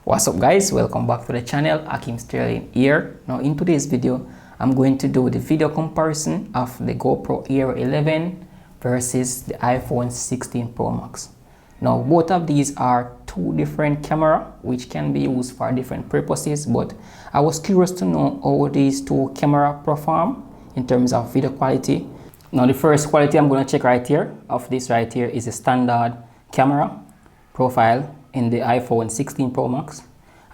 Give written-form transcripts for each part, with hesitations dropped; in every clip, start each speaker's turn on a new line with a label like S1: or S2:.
S1: What's up guys, welcome back to the channel. Ackeem Sterling here. Now in today's video I'm going to do the video comparison of the GoPro Hero 11 versus the iPhone 16 Pro Max. Now both of these are two different cameras which can be used for different purposes, but I was curious to know how these two cameras perform in terms of video quality. Now the first quality I'm going to check right here of this right here is a standard camera profile in the iPhone 16 Pro Max.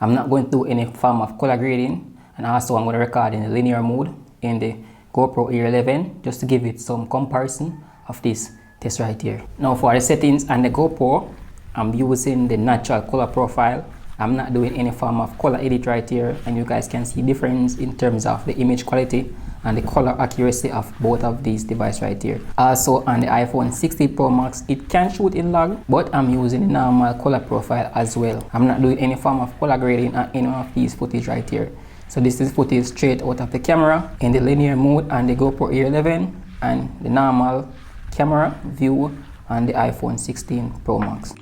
S1: I'm not going to do any form of color grading, and also I'm going to record in the linear mode in the GoPro Hero 11 just to give it some comparison of this test right here. Now for the settings and the GoPro, I'm using the natural color profile. I'm not doing any form of color edit right here, and you guys can see difference in terms of the image quality and the color accuracy of both of these devices right here. Also on the iPhone 16 Pro Max, it can shoot in lag, but I'm using the normal color profile as well. I'm not doing any form of color grading on any of these footage right here. So this is footage straight out of the camera in the linear mode on the GoPro Hero 11 and the normal camera view on the iPhone 16 Pro Max.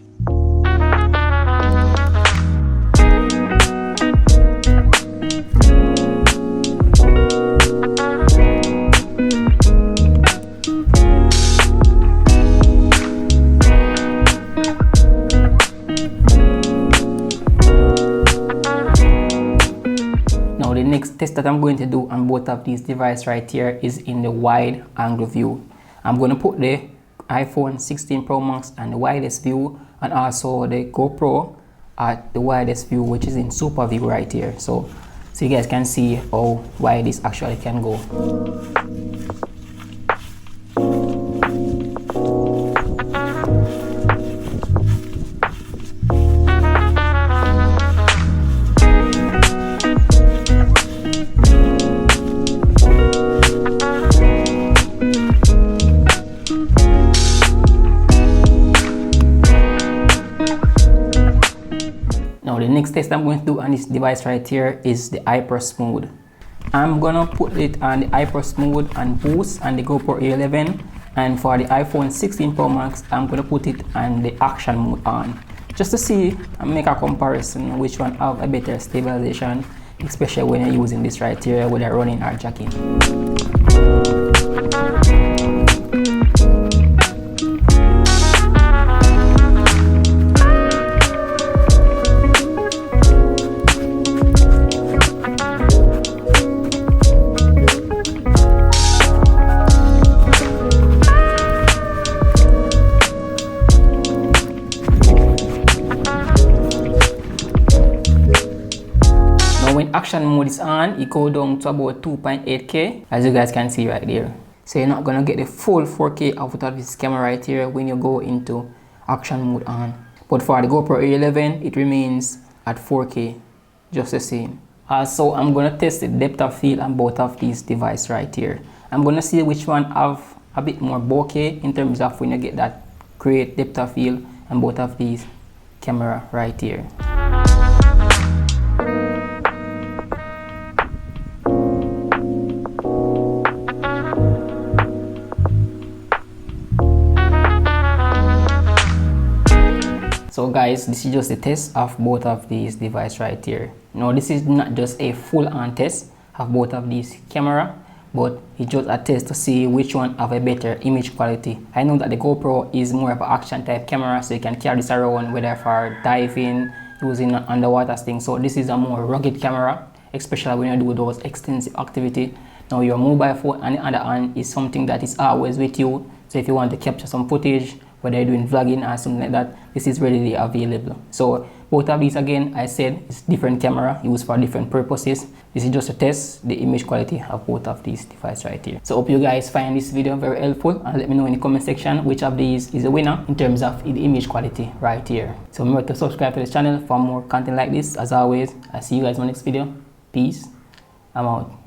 S1: The next test that I'm going to do on both of these devices right here is in the wide angle view. I'm going to put the iPhone 16 Pro Max on the widest view, and also the GoPro at the widest view, which is in super view right here. So you guys can see how wide this actually can go. Now the next test I'm going to do on this device right here is the hyper smooth. I'm gonna put it on the hyper smooth and boost on the GoPro Hero 11, and for the iPhone 16 Pro Max I'm gonna put it on the action mode on, just to see and make a comparison which one have a better stabilization, especially when you're using this right here whether running or jacking. When action mode is on, it go down to about 2.8K, as you guys can see right there. So you're not gonna get the full 4K out of this camera right here when you go into action mode on. But for the GoPro Hero 11, it remains at 4K, just the same. So I'm gonna test the depth of field on both of these devices right here. I'm gonna see which one have a bit more bokeh in terms of when you get that great depth of field on both of these camera right here. So guys, this is just a test of both of these devices right here. Now this is not just a full-on test of both of these camera, but it's just a test to see which one have a better image quality. I know that the GoPro is more of an action type camera, so you can carry this around whether for diving, using underwater things. So this is a more rugged camera, especially when you do those extensive activity. Now your mobile phone on the other hand is something that is always with you. So if you want to capture some footage, whether you're doing vlogging or something like that, this is readily available. So both of these, again, I said it's different camera used for different purposes. This is just to test the image quality of both of these devices right here. So hope you guys find this video very helpful, and let me know in the comment section which of these is the winner in terms of the image quality right here. So remember to subscribe to this channel for more content like this. As always, I'll see you guys in my next video. Peace. I'm out.